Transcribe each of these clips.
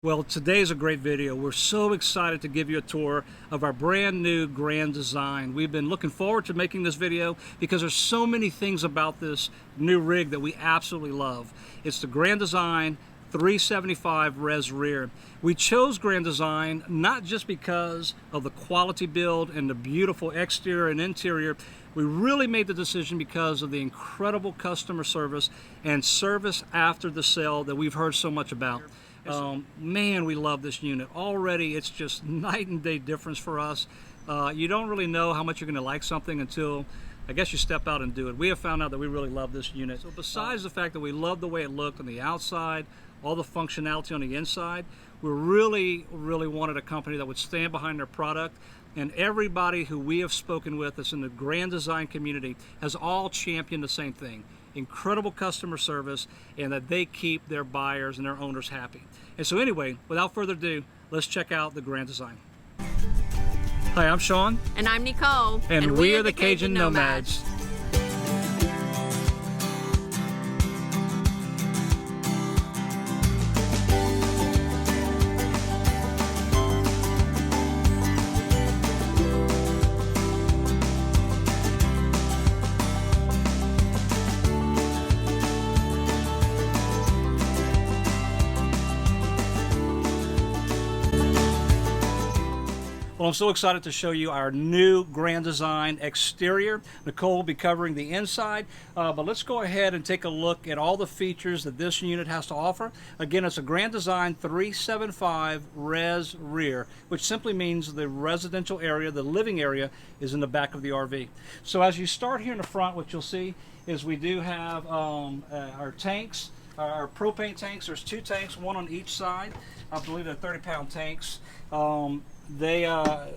Well, today's a great video. We're so excited to give you a tour of our brand new Grand Design. We've been looking forward to making this video because there's so many things about this new rig that we absolutely love. It's the Grand Design 375 res rear. We chose Grand Design not just because of the quality build and the beautiful exterior and interior. We really made the decision because of the incredible customer service and service after the sale that we've heard so much about. Man, we love this unit. Already, it's just night and day difference for us. You don't really know how much you're going to like something until, I guess, you step out and do it. We have found out that we really love this unit. So besides the fact that we love the way it looked on the outside, all the functionality on the inside, we really wanted a company that would stand behind their product. And everybody who we have spoken with that's in the Grand Design community has all championed the same thing. Incredible customer service, and that they keep their buyers and their owners happy. And so anyway, without further ado, let's check out the Grand Design. Hi, I'm Sean. And I'm Nicole. And we are the Cajun Nomads. Well, I'm so excited to show you our new Grand Design exterior. Nicole will be covering the inside, but let's go ahead and take a look at all the features that this unit has to offer. Again, it's a Grand Design 375 res rear, which simply means the residential area, the living area, is in the back of the RV. So as you start here in the front, what you'll see is we do have our tanks, our propane tanks. There's two tanks, one on each side. I believe they're 30-pound tanks. They are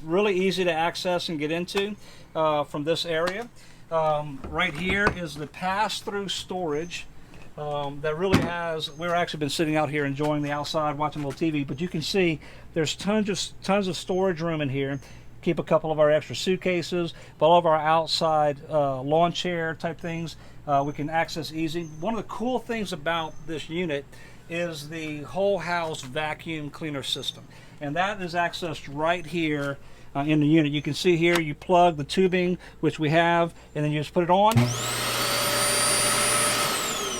really easy to access and get into from this area. Right here is the pass-through storage that really has, we've actually been sitting out here enjoying the outside, watching a little TV, but you can see there's tons of storage room in here. Keep a couple of our extra suitcases, but all of our outside lawn chair type things we can access easy. One of the cool things about this unit is the whole house vacuum cleaner system, and that is accessed right here in the unit. You can see here you plug the tubing, which we have, and then you just put it on.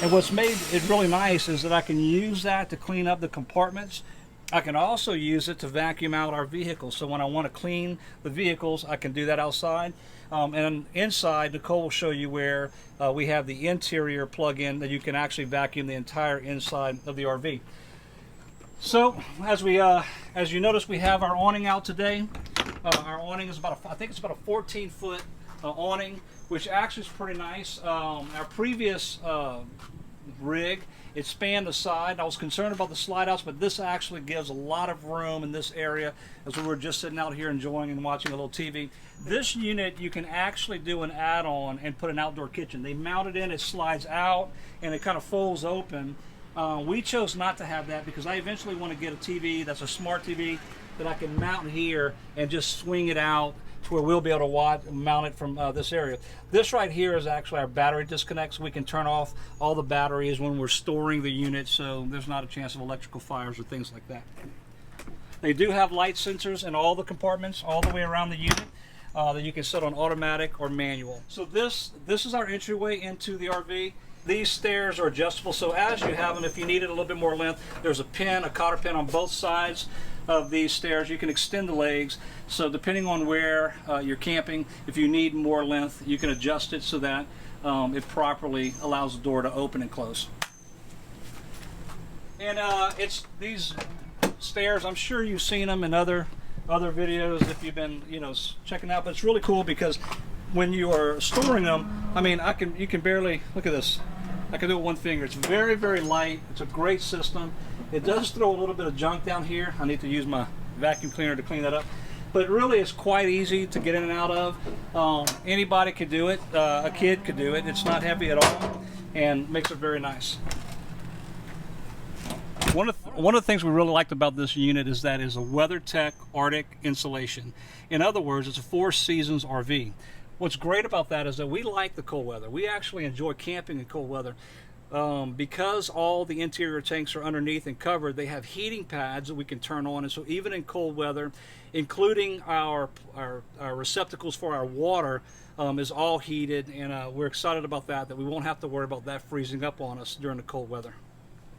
And what's made it really nice is that I can use that to clean up the compartments. I can also use it to vacuum out our vehicles. So when I want to clean the vehicles, I can do that outside. And inside, Nicole will show you where we have the interior plug-in that you can actually vacuum the entire inside of the RV. So as you notice, we have our awning out today. Our awning is I think it's about a 14-foot awning, which actually is pretty nice. Our previous rig, it spanned the side. I was concerned about the slide outs, but this actually gives a lot of room in this area as we were just sitting out here enjoying and watching a little TV. This unit, you can actually do an add-on and put an outdoor kitchen. They mount it in, it slides out, and it kind of folds open. We chose not to have that because I eventually want to get a TV that's a smart TV that I can mount here and just swing it out to where we'll be able to mount it from this area. This right here is actually our battery disconnect, so we can turn off all the batteries when we're storing the unit, so there's not a chance of electrical fires or things like that. They do have light sensors in all the compartments all the way around the unit that you can set on automatic or manual. So this is our entryway into the RV. These stairs are adjustable, so as you have them, if you needed a little bit more length, there's a pin, a cotter pin on both sides of these stairs. You can extend the legs, so depending on where you're camping, if you need more length, you can adjust it so that it properly allows the door to open and close. And it's these stairs, I'm sure you've seen them in other videos if you've been checking out, but it's really cool because when you are storing them, I mean, you can barely, look at this. I can do it with one finger. It's very light. It's a great system. It does throw a little bit of junk down here. I need to use my vacuum cleaner to clean that up. But really, it's quite easy to get in and out of. Anybody could do it. A kid could do it. It's not heavy at all and makes it very nice. One of the things we really liked about this unit is that it's a WeatherTech Arctic insulation. In other words, it's a 4 seasons RV. What's great about that is that we like the cold weather. We actually enjoy camping in cold weather. Because all the interior tanks are underneath and covered, they have heating pads that we can turn on, and so even in cold weather, including our receptacles for our water, is all heated, and we're excited about that we won't have to worry about that freezing up on us during the cold weather.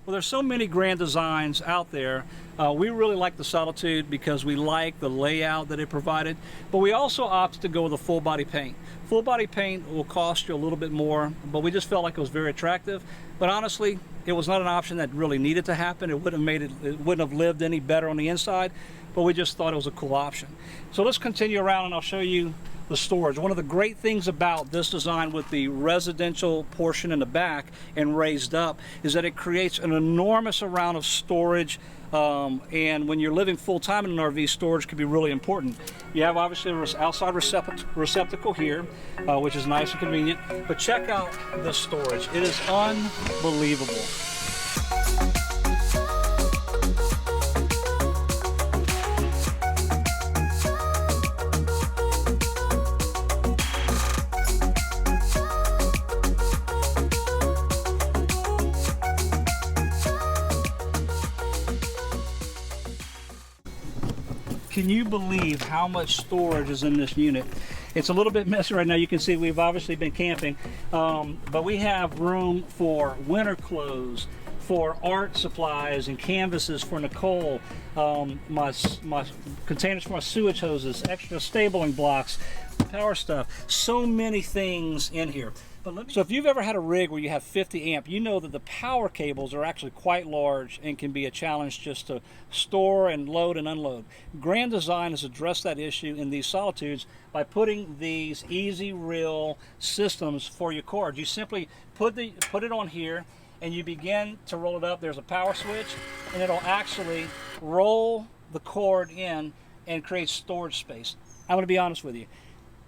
Well, there's so many Grand Designs out there. We really like the Solitude because we like the layout that it provided, but we also opted to go with a full body paint. Full body paint will cost you a little bit more, but we just felt like it was very attractive. But honestly, it was not an option that really needed to happen. It wouldn't have lived any better on the inside, but we just thought it was a cool option. So let's continue around and I'll show you the storage. One of the great things about this design with the residential portion in the back and raised up is that it creates an enormous amount of storage, and when you're living full-time in an RV, storage can be really important. You have obviously an outside receptacle here, which is nice and convenient, but check out the storage. It is unbelievable. Can you believe how much storage is in this unit? It's a little bit messy right now. You can see we've obviously been camping, but we have room for winter clothes, for art supplies and canvases for Nicole, my containers for my sewage hoses, extra stabling blocks, power stuff, so many things in here. So if you've ever had a rig where you have 50 amp, you know that the power cables are actually quite large and can be a challenge just to store and load and unload. Grand Design has addressed that issue in these Solitudes by putting these easy reel systems for your cords. You simply put it on here and you begin to roll it up. There's a power switch and it'll actually roll the cord in and create storage space. I'm going to be honest with you.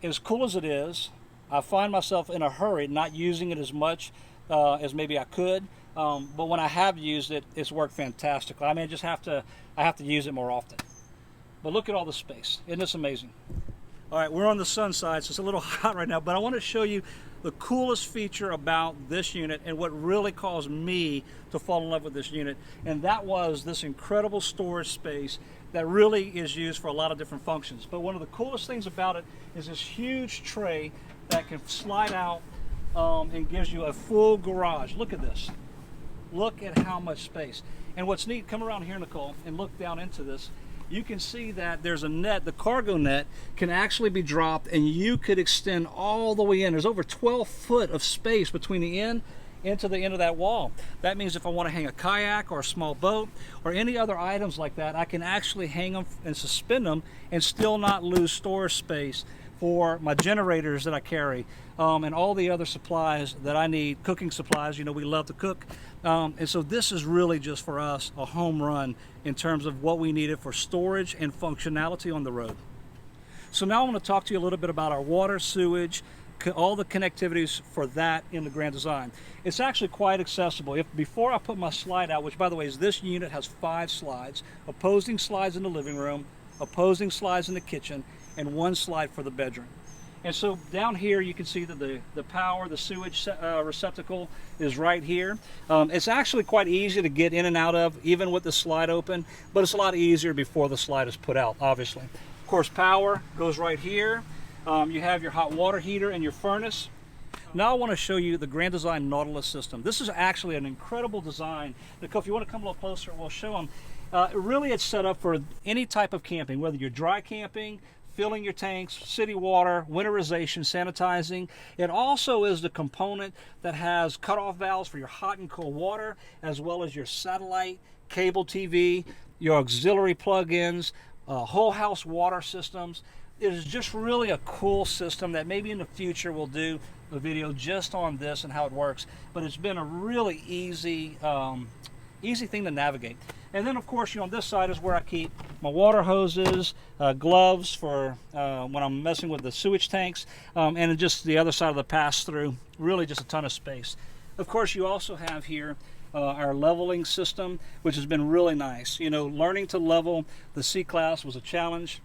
As cool as it is, I find myself in a hurry not using it as much as maybe I could, but when I have used it, it's worked fantastically. I mean, I have to use it more often. But look at all the space. Isn't this amazing? All right, we're on the sun side, so it's a little hot right now, but I want to show you the coolest feature about this unit and what really caused me to fall in love with this unit, and that was this incredible storage space that really is used for a lot of different functions. But one of the coolest things about it is this huge tray that can slide out and gives you a full garage. Look at this. Look at how much space. And what's neat, come around here, Nicole, and look down into this. You can see that there's a net, the cargo net can actually be dropped and you could extend all the way in. There's over 12 foot of space between the end into the end of that wall. That means if I want to hang a kayak or a small boat or any other items like that, I can actually hang them and suspend them and still not lose storage space for my generators that I carry, and all the other supplies that I need, cooking supplies. You know, we love to cook, and so this is really just for us a home run in terms of what we needed for storage and functionality on the road. So now I want to talk to you a little bit about our water, sewage, all the connectivities for that in the Grand Design. It's actually quite accessible. Before I put my slide out, which by the way is this unit has 5 slides, opposing slides in the living room, opposing slides in the kitchen, and 1 slide for the bedroom. And so down here you can see that the power, the sewage receptacle is right here. It's actually quite easy to get in and out of, even with the slide open, but it's a lot easier before the slide is put out, obviously. Of course, power goes right here. You have your hot water heater and your furnace. Now I want to show you the Grand Design Nautilus system. This is actually an incredible design. Nicole, if you want to come a little closer, we'll show them. Really, it's set up for any type of camping, whether you're dry camping, filling your tanks, city water, winterization, sanitizing. It also is the component that has cutoff valves for your hot and cold water, as well as your satellite, cable TV, your auxiliary plug-ins, whole house water systems. It is just really a cool system that maybe in the future we'll do a video just on this and how it works. But it's been a really easy thing to navigate. And then of course, you know, on this side is where I keep my water hoses, gloves for when I'm messing with the sewage tanks, and just the other side of the pass-through, really just a ton of space. Of course, you also have here our leveling system, which has been really nice. You know, learning to level the C-Class was a challenge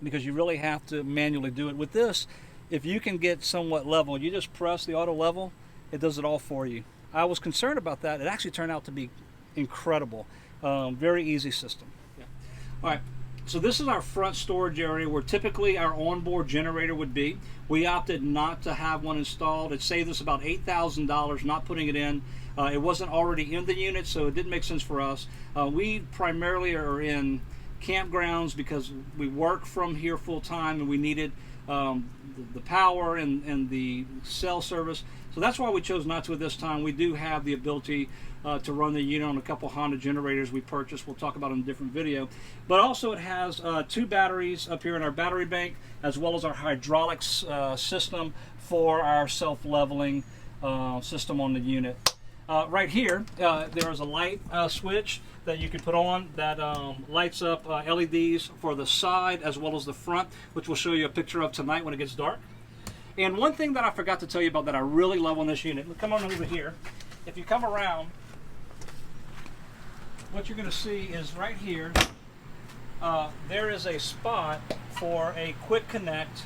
because you really have to manually do it. With this, if you can get somewhat level, you just press the auto level, it does it all for you. I was concerned about that. It actually turned out to be incredible. Very easy system. Yeah. All right. So this is our front storage area where typically our onboard generator would be. We opted not to have one installed. It saved us about $8,000 not putting it in. It wasn't already in the unit, so it didn't make sense for us. We primarily are in campgrounds because we work from here full time and we needed the power and the cell service. So that's why we chose not to at this time. We do have the ability to run the unit on a couple Honda generators we purchased. We'll talk about in a different video. But also it has 2 batteries up here in our battery bank, as well as our hydraulics system for our self-leveling system on the unit. Right here, there is a light switch that you can put on that lights up LEDs for the side as well as the front, which we'll show you a picture of tonight when it gets dark. And one thing that I forgot to tell you about that I really love on this unit, come on over here. If you come around, what you're going to see is right here, there is a spot for a quick connect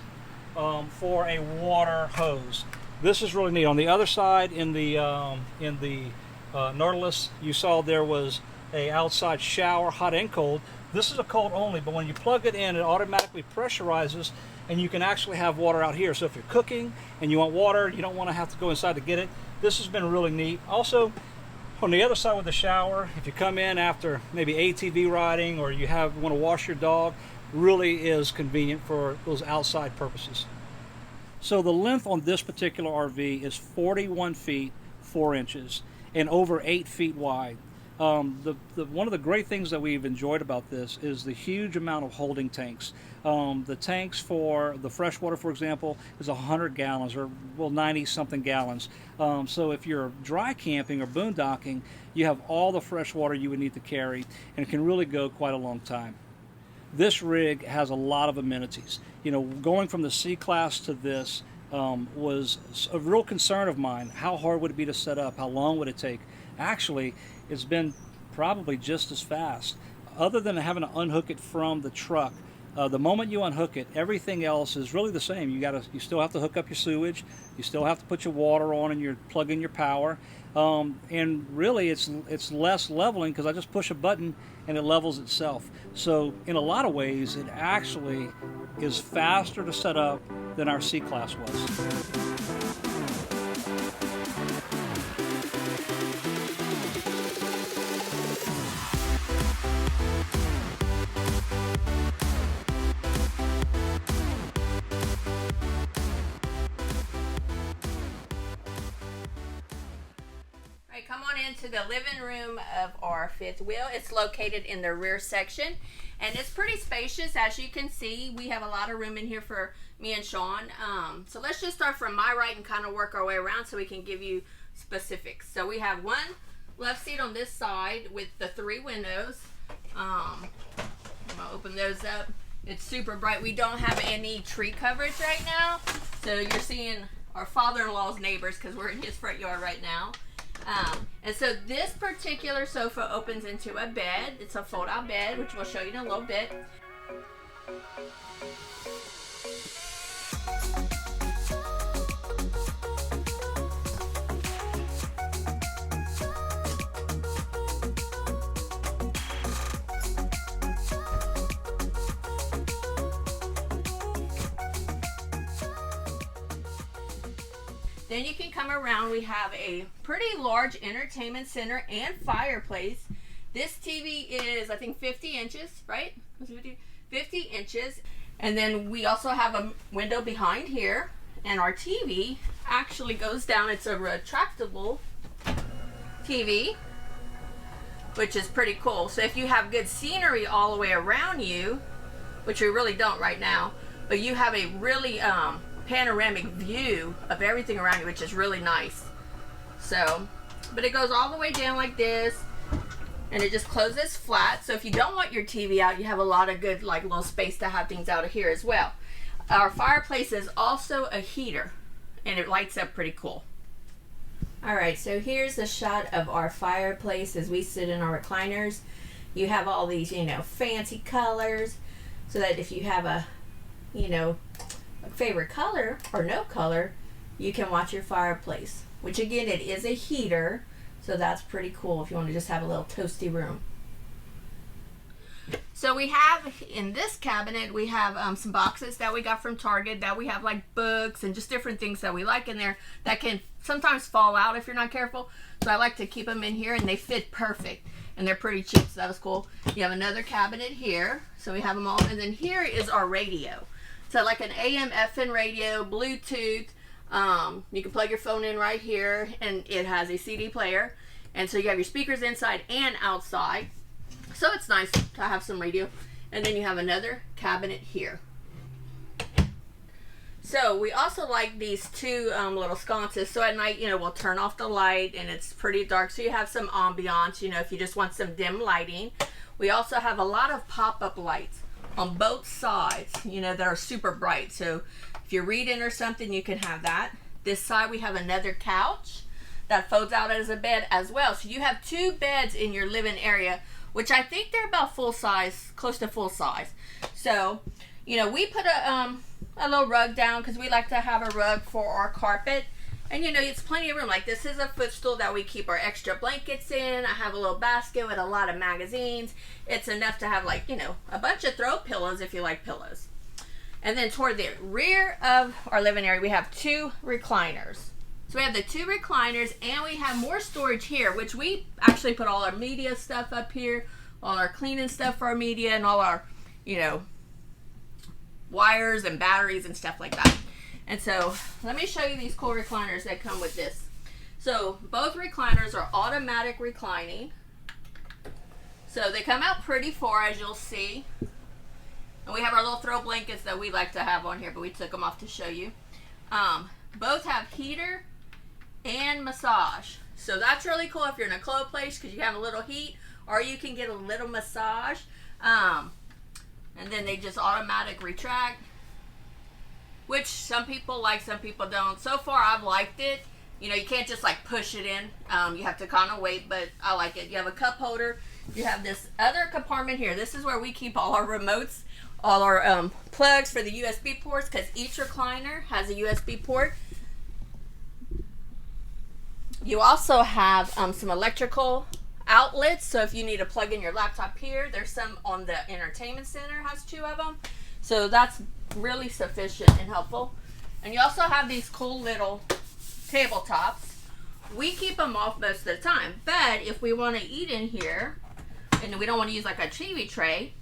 for a water hose. This is really neat. On the other side, in the Nautilus, you saw there was a outside shower, hot and cold. This is a cold only, but when you plug it in, it automatically pressurizes, and you can actually have water out here. So if you're cooking and you want water, you don't want to have to go inside to get it. This has been really neat. Also, on the other side with the shower, if you come in after maybe ATV riding or you want to wash your dog, really is convenient for those outside purposes. So the length on this particular RV is 41 feet 4 inches and over 8 feet wide. One of the great things that we've enjoyed about this is the huge amount of holding tanks. The tanks for the freshwater, for example, is 100 gallons or 90 something gallons. So if you're dry camping or boondocking, you have all the fresh water you would need to carry, and it can really go quite a long time. This rig has a lot of amenities. You know, going from the C-Class to this was a real concern of mine. How hard would it be to set up? How long would it take? Actually, it's been probably just as fast. Other than having to unhook it from the truck, the moment you unhook it, everything else is really the same. You still have to hook up your sewage, you still have to put your water on, and you plug in your power. And really, it's less leveling because I just push a button and it levels itself. So in a lot of ways, it actually is faster to set up than our C-Class was. Come on into the living room of our fifth wheel. It's located in the rear section, and it's pretty spacious. As you can see, we have a lot of room in here for me and Sean. So let's just start from my right and kind of work our way around so we can give you specifics. So we have one left seat on this side with the 3 windows. I'm gonna open those up. It's super bright. We don't have any tree coverage right now, so you're seeing our father-in-law's neighbors because we're in his front yard right now. And so this particular sofa opens into a bed. It's a fold-out bed, which we'll show you in a little bit. Then you can come around. We have a pretty large entertainment center and fireplace. This TV is, I think, 50 inches, right? 50 inches. And then we also have a window behind here. And our TV actually goes down. It's a retractable TV, which is pretty cool. So if you have good scenery all the way around you, which we really don't right now, but you have a really panoramic view of everything around you, which is really nice. So, but it goes all the way down like this, and it just closes flat. So if you don't want your TV out, you have a lot of good like little space to have things out of here as well. Our fireplace is also a heater, and it lights up pretty cool. All right, so here's a shot of our fireplace as we sit in our recliners. You have all these, fancy colors, so that if you have a, favorite color or no color, you can watch your fireplace. which again, it is a heater, so that's pretty cool if you want to just have a little toasty room. So we have, in this cabinet, we have some boxes that we got from Target that we have like books and just different things that we like in there that can sometimes fall out if you're not careful. So I like to keep them in here, and they fit perfect, and they're pretty cheap, so that was cool. You have another cabinet here, so we have them all, and then here is our radio. So like an AM FM radio, Bluetooth, you can plug your phone in right here, and it has a CD player, and so you have your speakers inside and outside. So it's nice to have some radio. And then you have another cabinet here. So we also like these two little sconces. So at night, you know, we'll turn off the light and it's pretty dark. So you have some ambiance, you know, if you just want some dim lighting. We also have a lot of pop-up lights on both sides, you know, that are super bright. So if you're reading or something, you can have that. This side we have another couch that folds out as a bed as well. So you have two beds in your living area, which I think they're about full size, close to full size. So, you know, we put a little rug down because we like to have a rug for our carpet. And, you know, it's plenty of room. Like, this is a footstool that we keep our extra blankets in. I have a little basket with a lot of magazines. It's enough to have, like, you know, a bunch of throw pillows if you like pillows. And then toward the rear of our living area, we have two recliners. So we have the two recliners, and we have more storage here, which we actually put all our media stuff up here, all our cleaning stuff for our media, and all our, you know, wires and batteries and stuff like that. And so let me show you these cool recliners that come with this. So both recliners are automatic reclining. So they come out pretty far, as you'll see. And we have our little throw blankets that we like to have on here, but we took them off to show you. Both have heater and massage. So that's really cool if you're in a cold place because you have a little heat, or you can get a little massage. And then they just automatic retract, which some people like, some people don't. So far I've liked it. You know, you can't just like push it in. You have to kind of wait, but I like it. You have a cup holder. You have this other compartment here. This is where we keep all our remotes, all our plugs for the USB ports, because each recliner has a USB port. You also have some electrical outlets, so if you need to plug in your laptop here, there's some on the entertainment center, has two of them. So that's really sufficient and helpful. And you also have these cool little tabletops. We keep them off most of the time, but if we want to eat in here and we don't want to use like a TV tray,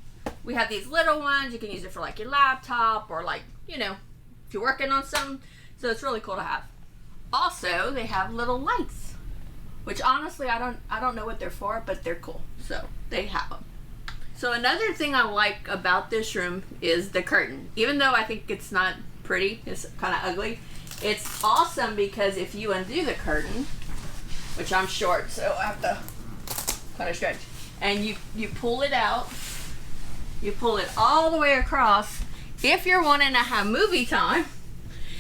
we have these little ones. You can use it for like your laptop, or like, you know, if you're working on something. So it's really cool to have. Also, they have little lights, which honestly I don't know what they're for, but they're cool. So they have them. So another thing I like about this room is the curtain. Even though I think it's not pretty, it's kind of ugly, it's awesome because if you undo the curtain, which I'm short, so I have to kind of stretch, and you pull it out, you pull it all the way across. If you're wanting to have movie time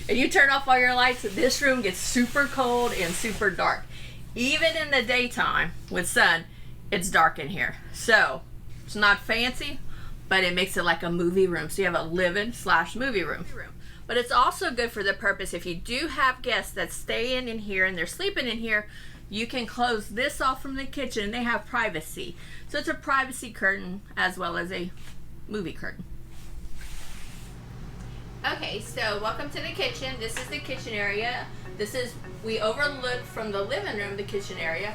and you turn off all your lights, this room gets super cold and super dark. Even in the daytime with sun, it's dark in here. So it's not fancy, but it makes it like a movie room. So you have a living/movie room. But it's also good for the purpose if you do have guests that stay in here and they're sleeping in here, you can close this off from the kitchen and they have privacy. So it's a privacy curtain as well as a movie curtain. Okay, so welcome to the kitchen. This is the kitchen area. We overlook from the living room the kitchen area.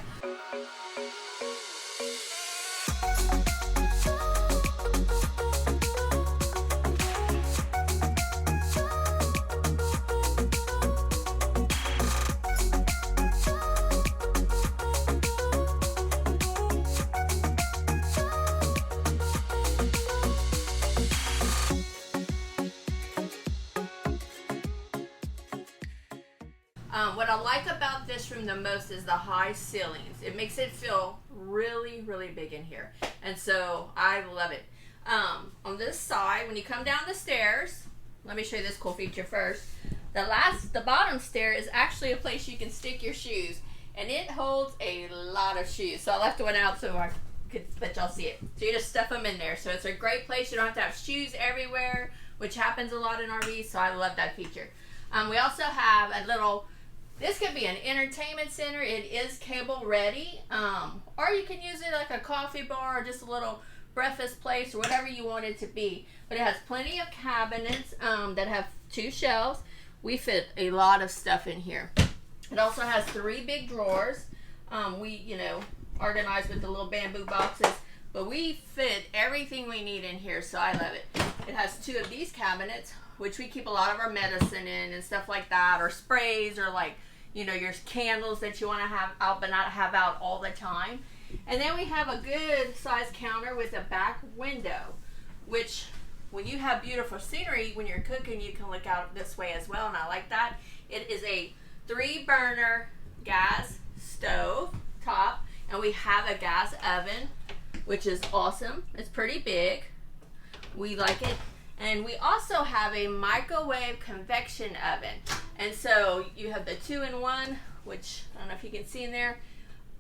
What I like about this room the most is the high ceilings. It makes it feel really, really big in here. And so I love it. On this side, when you come down the stairs, let me show you this cool feature first. The bottom stair is actually a place you can stick your shoes. And it holds a lot of shoes. So I left one out so I could let y'all see it. So you just stuff them in there. So it's a great place. You don't have to have shoes everywhere, which happens a lot in RVs. So I love that feature. We also have a little This could be an entertainment center. It is cable ready. Or you can use it like a coffee bar or just a little breakfast place or whatever you want it to be. But it has plenty of cabinets that have 2 shelves. We fit a lot of stuff in here. It also has 3 big drawers. We, organize with the little bamboo boxes. But we fit everything we need in here, so I love it. It has 2 of these cabinets, which we keep a lot of our medicine in and stuff like that, or sprays, or like, your candles that you want to have out but not have out all the time. And then we have a good size counter with a back window, which when you have beautiful scenery, when you're cooking, you can look out this way as well, and I like that. It is a 3-burner gas stove top, and we have a gas oven, which is awesome. It's pretty big. We like it. And we also have a microwave convection oven. And so you have the 2-in-1, which I don't know if you can see in there.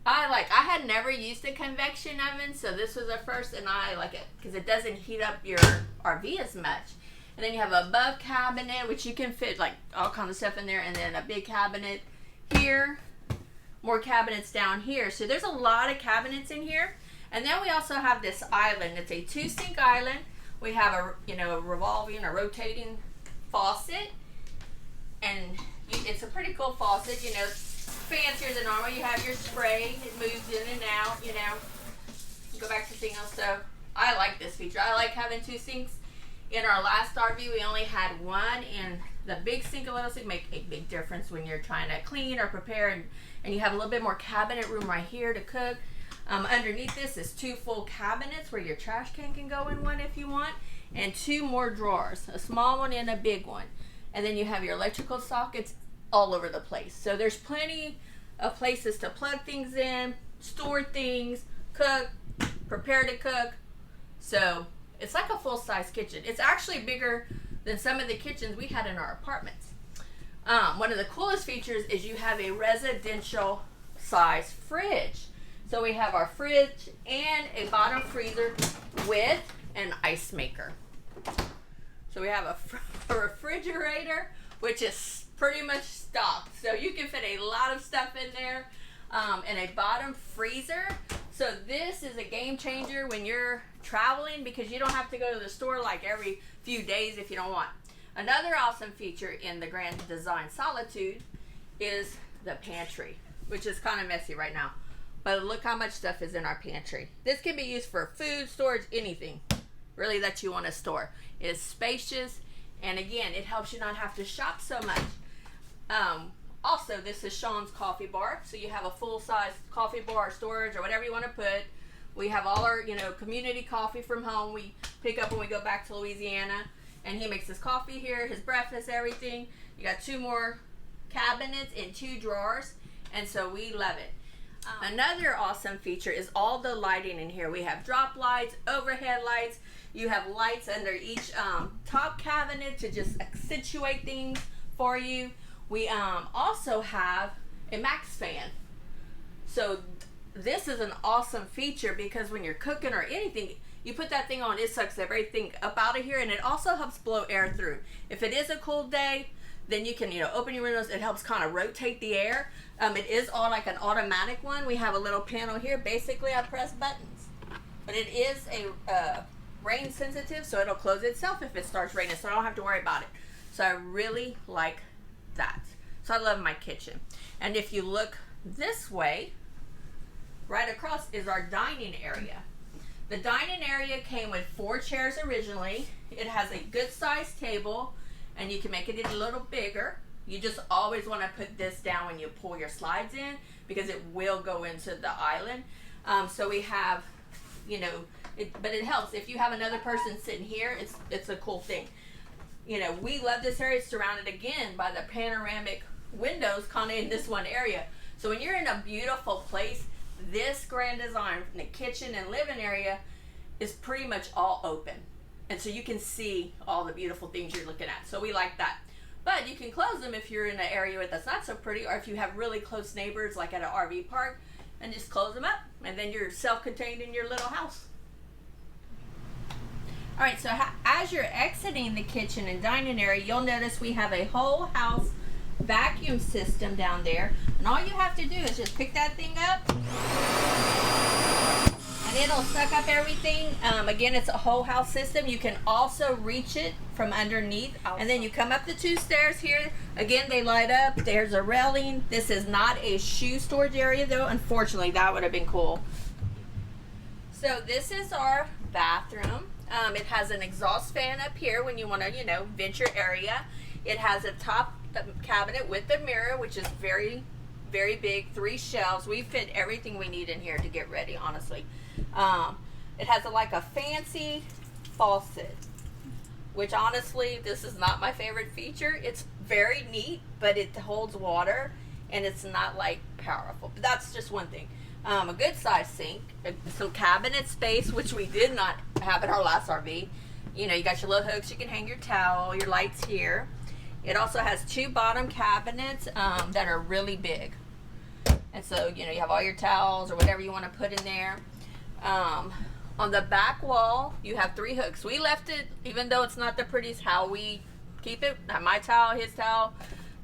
I had never used a convection oven, so this was a first, and I like it because it doesn't heat up your RV as much. And then you have a above cabinet, which you can fit like all kinds of stuff in there, and then a big cabinet here, more cabinets down here. So there's a lot of cabinets in here. And then we also have this island. It's a 2-sink island. We have a revolving or rotating faucet, and it's a pretty cool faucet. Fancier than normal. You have your spray. It moves in and out. Go back to single. So I like this feature. I like having 2 sinks. In our last RV, we only had 1, and the big sink and little sink make a big difference when you're trying to clean or prepare, and you have a little bit more cabinet room right here to cook. Underneath this is 2 full cabinets where your trash can go in one if you want, and 2 more drawers, a small one and a big one. And then you have your electrical sockets all over the place. So there's plenty of places to plug things in, store things, cook, prepare to cook. So it's like a full-size kitchen. It's actually bigger than some of the kitchens we had in our apartments. One of the coolest features is you have a residential size fridge. So we have our fridge and a bottom freezer with an ice maker. So we have a refrigerator, which is pretty much stocked. So you can fit a lot of stuff in there, and a bottom freezer. So this is a game changer when you're traveling, because you don't have to go to the store like every few days if you don't want. Another awesome feature in the Grand Design Solitude is the pantry, which is kind of messy right now. But look how much stuff is in our pantry. This can be used for food, storage, anything really that you want to store. It is spacious, and again, it helps you not have to shop so much. Also, this is Sean's coffee bar, so you have a full-size coffee bar, storage, or whatever you want to put. We have all our, community coffee from home. We pick up when we go back to Louisiana, and he makes his coffee here, his breakfast, everything. You got 2 more cabinets and 2 drawers, and so we love it. Another awesome feature is all the lighting in here. We have drop lights, overhead lights. You have lights under each top cabinet to just accentuate things for you. We also have a max fan. So this is an awesome feature because when you're cooking or anything, you put that thing on, it sucks everything up out of here, and it also helps blow air through. If it is a cold day, then you can, open your windows. It helps kind of rotate the air. It is all like an automatic one. We have a little panel here. Basically, I press buttons. But it is a rain sensitive, so it'll close itself if it starts raining, so I don't have to worry about it. So I really like that. So I love my kitchen. And if you look this way, right across is our dining area. The dining area came with 4 chairs originally. It has a good sized table, and you can make it a little bigger. You just always want to put this down when you pull your slides in, because it will go into the island. So we have, but it helps if you have another person sitting here. It's a cool thing. We love this area. It's surrounded again by the panoramic windows kind of in this one area. So when you're in a beautiful place, this Grand Design, the kitchen and living area, is pretty much all open. And so you can see all the beautiful things you're looking at. So we like that. But you can close them if you're in an area that's not so pretty, or if you have really close neighbors like at an RV park, and just close them up, and then you're self-contained in your little house. All right, so as you're exiting the kitchen and dining area, you'll notice we have a whole house vacuum system down there, and all you have to do is just pick that thing up and it'll suck up everything. Again, it's a whole house system. You can also reach it from underneath, and then you come up the 2 stairs here. Again, they light up. There's a railing. This is not a shoe storage area though. Unfortunately, that would have been cool. So this is our bathroom. It has an exhaust fan up here when you want to, you know, vent your area. It has a top cabinet with the mirror, which is very, very big. 3 shelves. We fit everything we need in here to get ready, honestly. It has like a fancy faucet, which honestly, this is not my favorite feature. It's very neat, but it holds water and it's not like powerful. But that's just one thing. A good size sink, some cabinet space, which we did not have in our last RV. You know, you got your little hooks, you can hang your towel, your lights here. It also has 2 bottom cabinets that are really big. And so, you know, you have all your towels or whatever you want to put in there. On the back wall, you have 3 hooks. We left it, even though it's not the prettiest, how we keep it. My towel, his towel,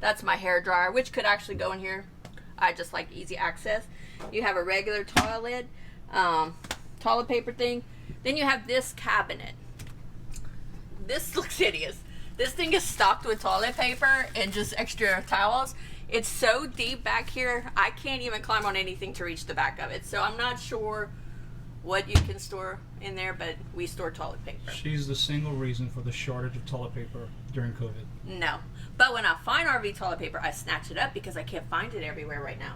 that's my hair dryer, which could actually go in here. I just like easy access. You have a regular toilet, toilet paper thing. Then you have this cabinet. This looks hideous. This thing is stocked with toilet paper and just extra towels. It's so deep back here, I can't even climb on anything to reach the back of it. So I'm not sure what you can store in there, but we store toilet paper. She's the single reason for the shortage of toilet paper during COVID. No. But when I find RV toilet paper, I snatch it up because I can't find it everywhere right now.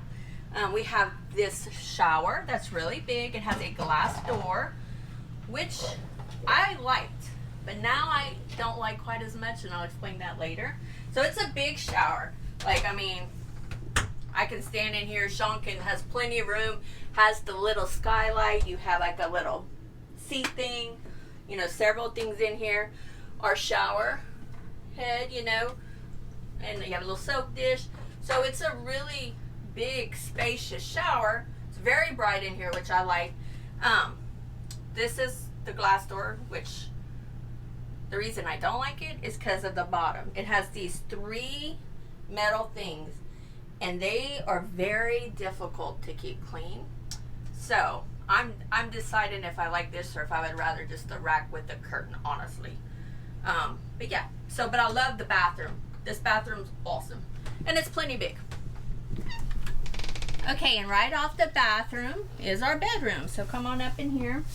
We have this shower that's really big. It has a glass door, which I liked, but now I don't like quite as much, and I'll explain that later. So it's a big shower. Like, I mean, I can stand in here. Sean has plenty of room, has the little skylight. You have like a little seat thing, you know, several things in here. Our shower head, you know, and you have a little soap dish. So it's a really big, spacious shower. It's very bright in here, which I like. This is the glass door, which the reason I don't like it is because of the bottom. It has these 3 metal things, and they are very difficult to keep clean. So I'm deciding if I like this or if I would rather just the rack with the curtain, honestly. But yeah, but I love the bathroom. This bathroom's awesome, and it's plenty big. Okay, and right off the bathroom is our bedroom. So come on up in here.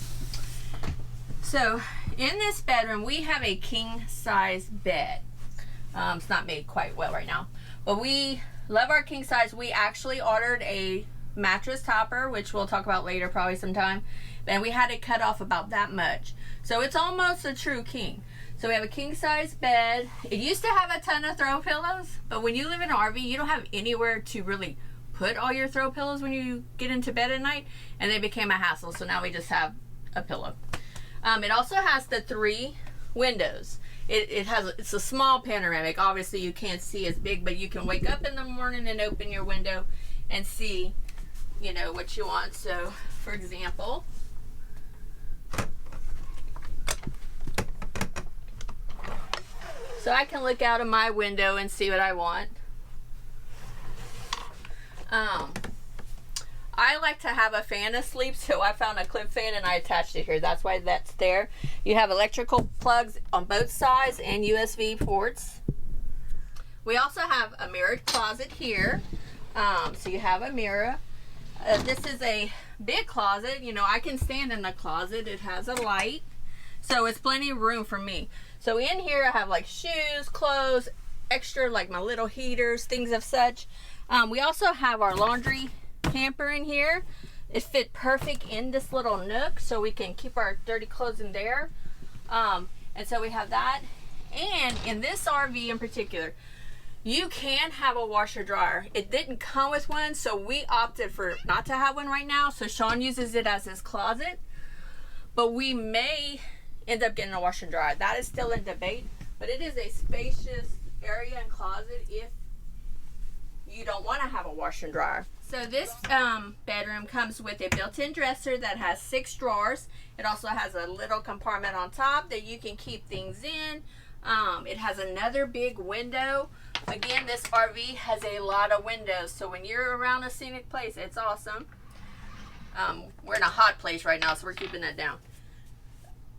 So in this bedroom, we have a king size bed. It's not made quite well right now, but we love our king size. We actually ordered a mattress topper, which we'll talk about later probably sometime, and we had it cut off about that much. So it's almost a true king. So we have a king size bed. It used to have a ton of throw pillows, but when you live in an RV, you don't have anywhere to really put all your throw pillows when you get into bed at night, and they became a hassle. So now we just have a pillow. It also has the 3 windows. It's a small panoramic. Obviously you can't see as big, but you can wake up in the morning and open your window and see, you know, what you want. So for example, so I can look out of my window and see what I want. I like to have a fan asleep, so I found a clip fan and I attached it here. That's why that's there. You have electrical plugs on both sides and USB ports. We also have a mirrored closet here. So you have a mirror. This is a big closet. You know, I can stand in the closet. It has a light, so it's plenty of room for me. So in here I have like shoes, clothes, extra like my little heaters, things of such. We also have our laundry hamper in here. It fit perfect in this little nook, so we can keep our dirty clothes in there. And so we have that. And in this RV in particular, you can have a washer dryer. It didn't come with one, so we opted for not to have one right now. So Sean uses it as his closet, but we may end up getting a washer dryer. That is still in debate, but it is a spacious area and closet if you don't want to have a washer and dryer. So this bedroom comes with a built-in dresser that has 6 drawers. It also has a little compartment on top that you can keep things in. It has another big window Again, this RV has a lot of windows, so when you're around a scenic place, it's awesome. We're in a hot place right now, so we're keeping that down.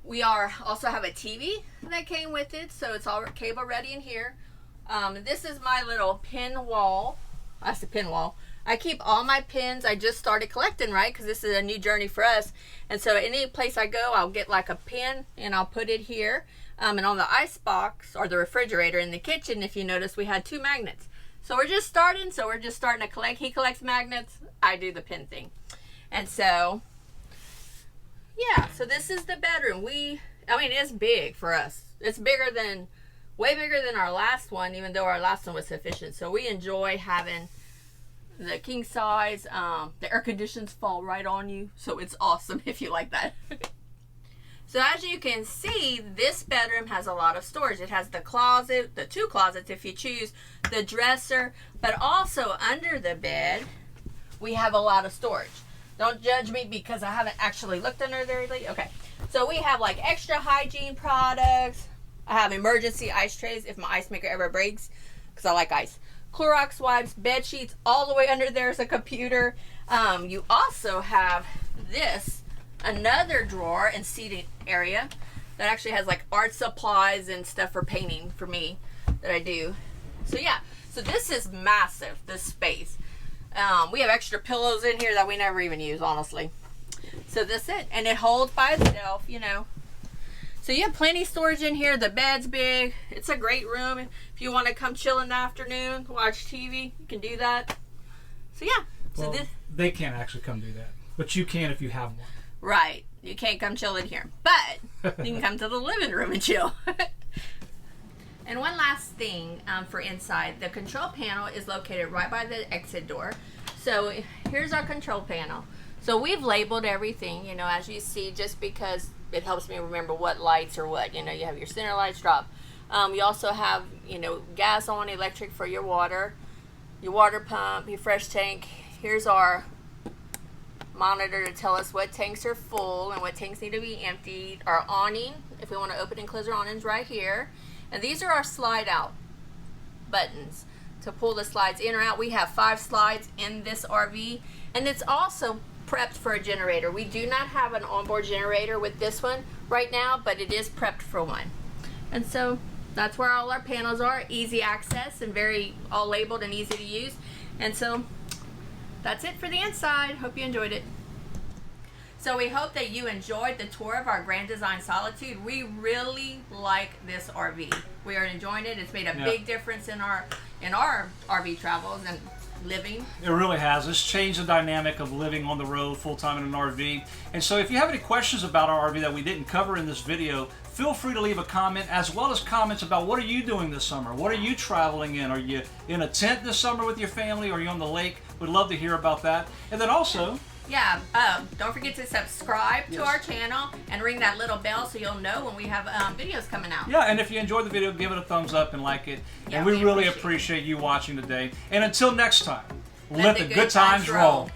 We also have a TV that came with it, so it's all cable ready in here. This is my little pin wall. That's the pin wall. I keep all my pins. I just started collecting, right? Because this is a new journey for us. And so any place I go, I'll get like a pin and I'll put it here. And on the ice box or the refrigerator in the kitchen, if you notice, we had 2 magnets. So we're just starting. To collect. He collects magnets. I do the pin thing. And so, yeah. So this is the bedroom. I mean, it's big for us. It's way bigger than our last one, even though our last one was sufficient. So we enjoy having the king size. The air conditions fall right on you, so it's awesome if you like that. So as you can see, this bedroom has a lot of storage. It has the closet, the 2 closets if you choose, the dresser, but also under the bed we have a lot of storage. Don't judge me because I haven't actually looked under there lately. Okay, so we have like extra hygiene products. I have emergency ice trays if my ice maker ever breaks, because I like ice. Clorox wipes, bed sheets, all the way under there is a computer. You also have another drawer and seating area that actually has like art supplies and stuff for painting for me that I do. So yeah, so this is massive, this space. We have extra pillows in here that we never even use, honestly. So that's it, and it holds by itself, you know. So you have plenty of storage in here. The bed's big. It's a great room. If you want to come chill in the afternoon, watch TV, you can do that. So yeah. Well, they can't actually come do that, but you can if you have one. Right. You can't come chill in here, but you can come to the living room and chill. And one last thing for inside, the control panel is located right by the exit door. So here's our control panel. So we've labeled everything, you know, as you see, just because it helps me remember what lights are what. You know, you have your center lights drop. You also have, you know, gas on, electric for your water pump, your fresh tank. Here's our monitor to tell us what tanks are full and what tanks need to be emptied. Our awning, if we want to open and close our awnings, right here. And these are our slide out buttons to pull the slides in or out. We have 5 slides in this RV, and it's also prepped for a generator. We do not have an onboard generator with this one right now, but it is prepped for one. And so that's where all our panels are, easy access and all labeled and easy to use. And so that's it for the inside. Hope you enjoyed it. So we hope that you enjoyed the tour of our Grand Design Solitude. We really like this RV. We are enjoying it. It's made a big difference in our RV travels and living. It really has. It's changed the dynamic of living on the road full-time in an RV. And so if you have any questions about our RV that we didn't cover in this video, feel free to leave a comment, as well as comments about what are you doing this summer? What are you traveling in? Are you in a tent this summer with your family? Are you on the lake? We'd love to hear about that. And then also, don't forget to subscribe to our channel and ring that little bell so you'll know when we have videos coming out. Yeah, and if you enjoyed the video, give it a thumbs up and like it. Yeah, and we really appreciate you watching today. And until next time, let the good times roll.